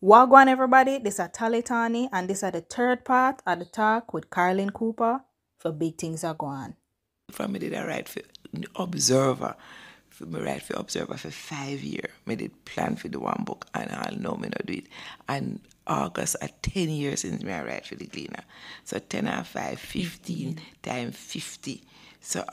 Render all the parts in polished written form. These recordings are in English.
Wagwan everybody, this is Talitani and this is the third part of the talk with Carlin Cooper for Big Things Are Gone. From me did I write for Observer. Me write for Observer for 5 years. Me did plan for the one book and I'll know me not do it. And August at 10 years since me I write for the Gleaner. So 10 and 5, 15 times 50. So,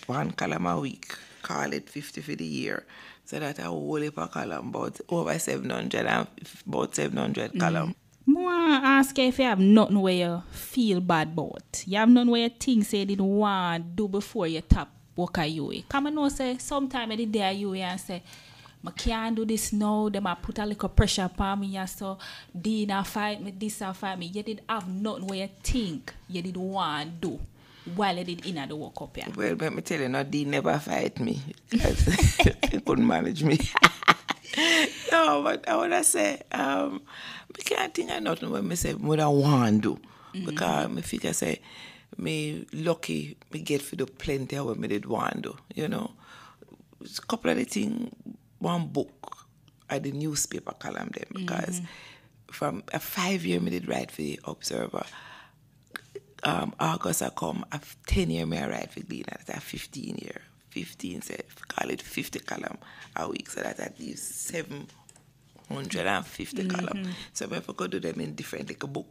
one column a week, call it 50 for the year. So that a whole heap of column, about over 700 and about 700 column. I want to ask you if you have nothing where you feel bad about. You have nothing where you think say you didn't want to do before you top work at UA. Come and know say sometime in the day at UA and say, I can't do this now. They might put a little pressure upon me. So, Dina fight me, this and fight me. You did have nothing where you think you did want to do while you did in the work up here. Well, let me tell you, Dean never fight me because he couldn't manage me. No, but I want to say, I can't think of nothing when I say what I want to do. Because I figure say, me lucky, me get for the plenty of what I did want to do, It's a couple of the things, one book, at the newspaper column them, because from a 5 year I did write for the Observer. August I come, 10 year I write for Gleaner, that's a 15 year. 15, say, call it 50 column a week, so that's at least 750 column. So if I could do them in different, like a book,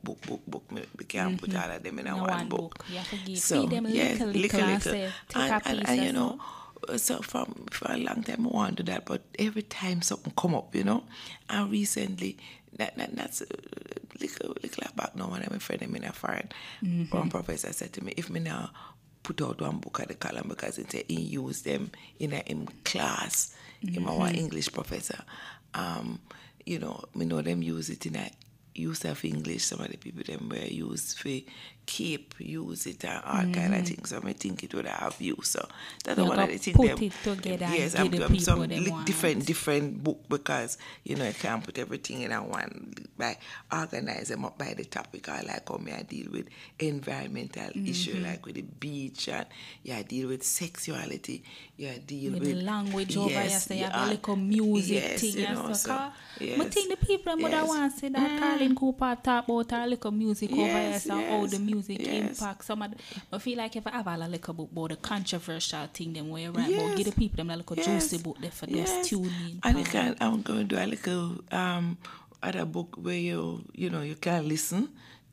we can't put all of them in one book. You have to give So, them little. Take a piece, And so for a long time I want to do that, but every time something come up, and recently, that's little back now when I'm a friend, I'm in a foreign. One professor said to me, if me now put out one book at the column because he used them in class, in our English professor. Me know them use it in a use of English. Some of the people them were used for keep, use it and all kind of things. So I think it would have use. So that's one of the things. Put it together. Yes, and give the some people different book because you can't put everything in a one. By organize them up by the topic. I like how I deal with environmental issue like with the beach and deal with sexuality. Deal with the language over here. So you have a little music thing and stuff. I think the people would want to say that Carlin Cooper talk about a little music over here. So how the music impact some of the, I feel like if I have a little book about the controversial thing them where right about give the people them a little juicy book there for those tuning. And I'm going to do a little other book where you can listen.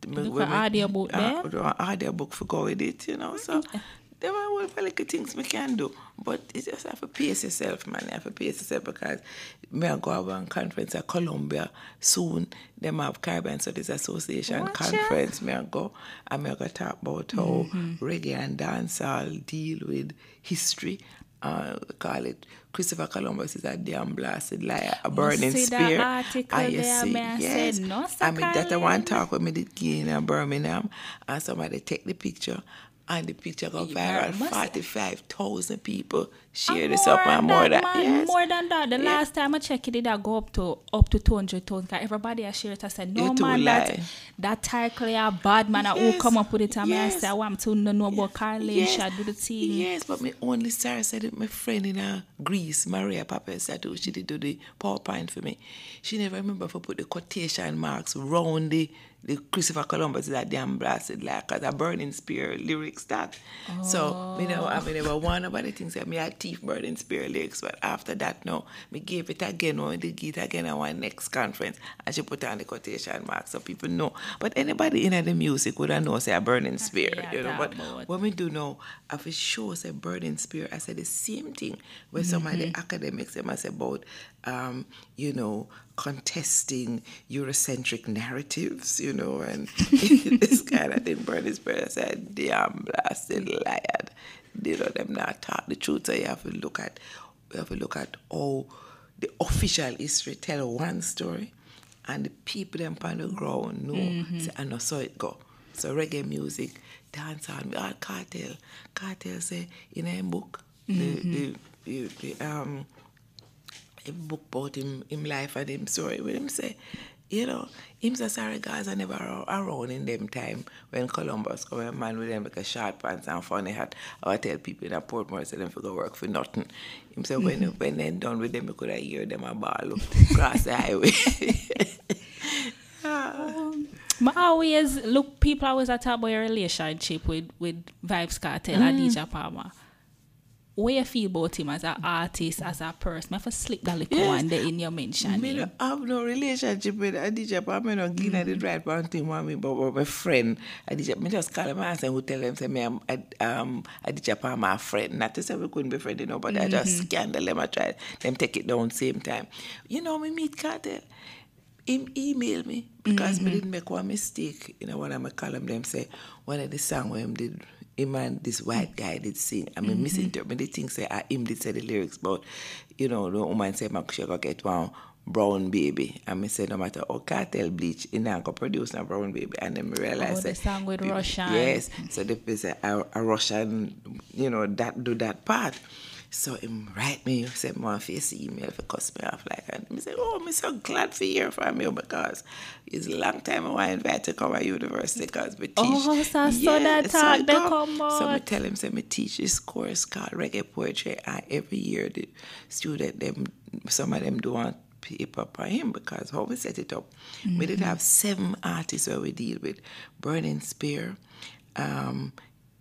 Look at audio book there. Audio book for go with it, so there are all little things we can do. But you just have to pace yourself, man. You have to pace yourself because I go to one conference at Columbia soon. They have Caribbean Studies Association conference. I go and I go talk about how reggae and dancehall deal with history. Call it Christopher Columbus is a damn blasted liar, a burning spear. That article yes. No, that I want to talk with me did in Birmingham and somebody take the picture. And the picture got viral. 45,000 people share this up and more than that. Yes. More than that. The last time I checked it, I go up to 200,000. Everybody I share it. I said, no man, that title is bad man. Who come up with it? And I said, I want to know about Carlin. Should do the thing. Yes, but my only star said it. My friend in Greece, Maria Papa, said she did do the PowerPoint for me. She never remember to put the quotation marks around the Christopher Columbus is a damn blasted like because a burning spear lyrics that. So I never one about the things that me had teeth burning spear lyrics, but after that no, me gave it again or they give it again at one next conference and she put on the quotation marks so people know. But anybody in the music would know say a burning spear, But what we do now, I for sure say burning spear, I said the same thing when some of the academics them I say about contesting Eurocentric narratives, and this kind of thing. Bernie Spears said, damn blasted liar. Them not talk the truth. So you have to look at how the official history tell one story and the people them on the ground know say, I know so it go. So reggae music, dance on all cartel. Cartel say in a book, a book about him life and him story. When him say, you know, him say sorry guys are never around in them time when Columbus come a man with them like a short pants and funny hat. I tell people in a Portmore say them for go work for nothing. Him say when they done with them, you could hear them a ball across the highway. But always look, people always talk about your relationship with Vybz Kartel and DJ Palmer. What you feel about him as an artist, as a person? I have to slip that little one there in your mention. I don't have no relationship with DJ Palmer. I don't give the right one thing with me, but my friend, I just call him and say, who tell him, say me, I'm DJ Palmer friend. Not to say we couldn't be friends, but I just scandal them. I try them take it down same time. You know, me meet Kartel. Him email me because me didn't make one mistake. You know, one of my column them say one of the song where him did him and this white guy did sing. I mean misinterpret the thing say him did say the lyrics, but you know, the woman said I should go get one brown baby. And me said no matter how Kartel bleach, he not go produce a brown baby. And then me realize the song with Russian. Yes. So they say a Russian, you know, that do that part. So him write me, send me one face email for cuss me off like, and me say, oh, I'm so glad to hear from you because it's a long time I want to invite to come to university because we teach. Oh, so that talk they come out. So I tell him, say me teach this course called Reggae Poetry, and every year the student, them, some of them do want paper for him because how we set it up. We did have 7 artists where we deal with Burning Spear,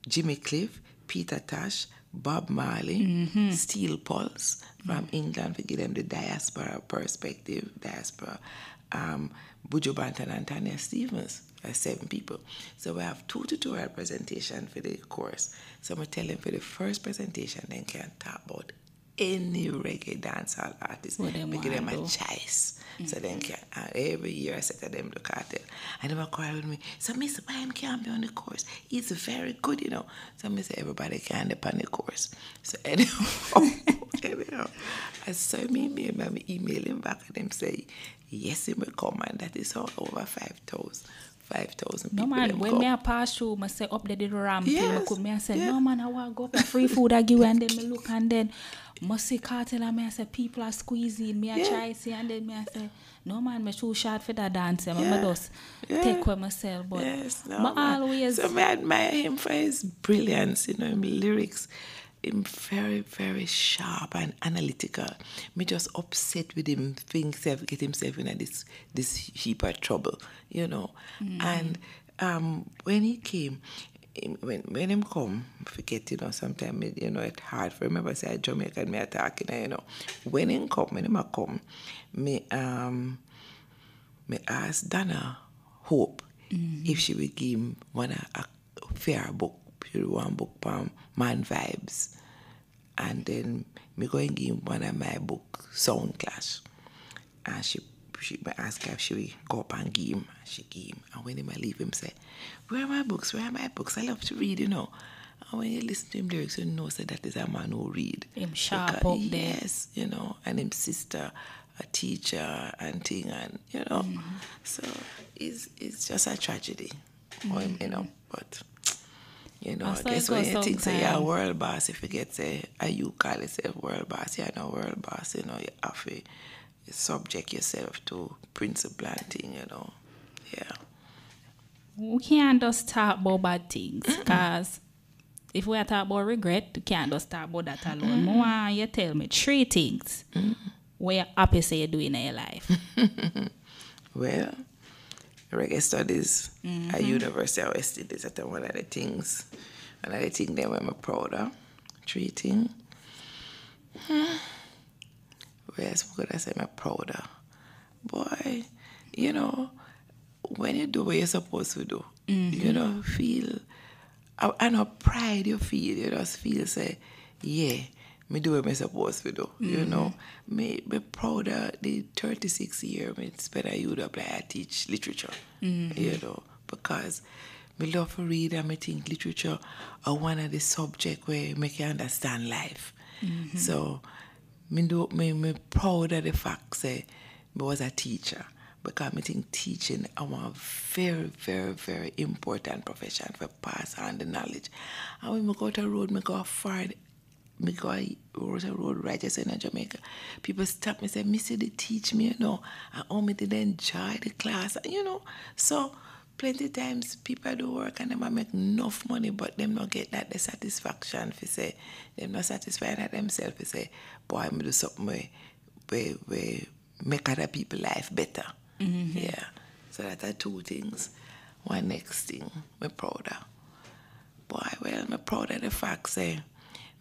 Jimmy Cliff, Peter Tosh, Bob Marley, Steel Pulse from England to give them the diaspora perspective, Buju Banton and Tanya Stevens. 7 people. So we have 2 tutorial presentation for the course. So I tell them for the first presentation, they can talk about any reggae dancehall artist. We give them a choice. So then every year I say to them, look at it. And they will call with me. So Mr. Bam can't be on the course. He's very good, you know. So I say everybody can be on the course. So anyhow, I saw me email him back and them say, yes, he will come, and that is all over 5,000 people. No man, when me a pass through, I say up there the ramp, I say, no man, I want to go up the free food I give, and then me look, and then must see Kartel, and I say people are squeezing, me I try see, and then me I say, no man, me too short for that dance, I just take with myself, but always. So I admire him for his brilliance, you know, his lyrics. Him very, very sharp and analytical. Me just upset with him, get himself in this heap of trouble, you know. And when he came, when him come, forget, you know, sometimes, you know, it's hard for remember say Jamaican me attacking, you know. When him come, me ask Dana Hope if she would give him one a fair book. One book from Man Vibes, and then me go and give him one of my book Sound Clash, and she ask her if she will go up and give him. She give him, and when he leave him say, where are my books? I love to read, you know. And when you listen to him lyrics, you know say that is a man who read. Him sharp up there. Yes, you know, and him sister a teacher and thing, and you know, so it's just a tragedy for him, you know, but. You know, I guess when you think say you're a world boss, if you get say, you call yourself world boss, you're no world boss, you know, you have to subject yourself to principle and thing, you know. Yeah. We can't just talk about bad things, because if we are talking about regret, we can't just talk about that alone. More, you tell me 3 things where you're happy say you're doing in your life. Well, reggae studies at University of West Indies. That's one of the things that I'm proud of. 3 things. Where else could I say I'm proud of? Boy, you know, when you do what you're supposed to do, you know, feel, I know pride you feel, you just feel, say, yeah, me do what I'm supposed to do, you know. Me proud of the 36 years I spent at UW, I teach literature, you know, because me love to read and I think literature are one of the subjects where make you understand life. So me proud of the fact say I was a teacher, because I think teaching is a very, very, very important profession for pass on the knowledge. And when I go to the road, I go far me go road right just in Jamaica. People stop me say, Missy, they teach me, and all me did enjoy the class, So plenty times people do work and them a make enough money, but them not get that the satisfaction for say, them not satisfied at themselves for say, boy, I'm do something where make other people life better. Yeah. So that are two things. One next thing, I'm proud of. Boy, well, I'm proud of the fact say,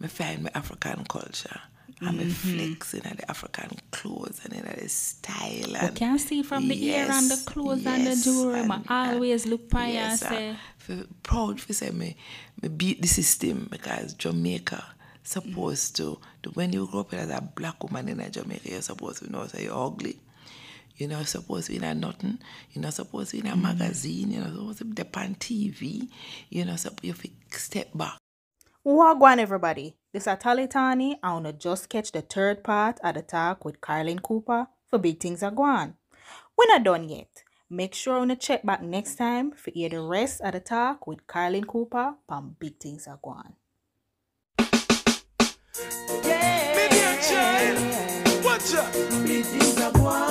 I find my African culture. I'm flexing at the African clothes and in the style. You can see from the ear and the clothes and the jewelry. I always look by and say. Proud for say me beat the system because Jamaica supposed to when you grow up as a black woman in Jamaica, you're supposed to know say you're ugly. You're not supposed to be in nothing. You're not supposed to be in a magazine. You're not supposed to be on TV. You're not supposed to you have to step back. Wagwan everybody, this is Talitani. I wanna just catch the third part of the talk with Carlin Cooper for Big Things Are Gone. We're not done yet. Make sure you check back next time for hear the rest of the talk with Carlin Cooper from Big Things Are Gone. Maybe a child. Watch out. Big things are gone.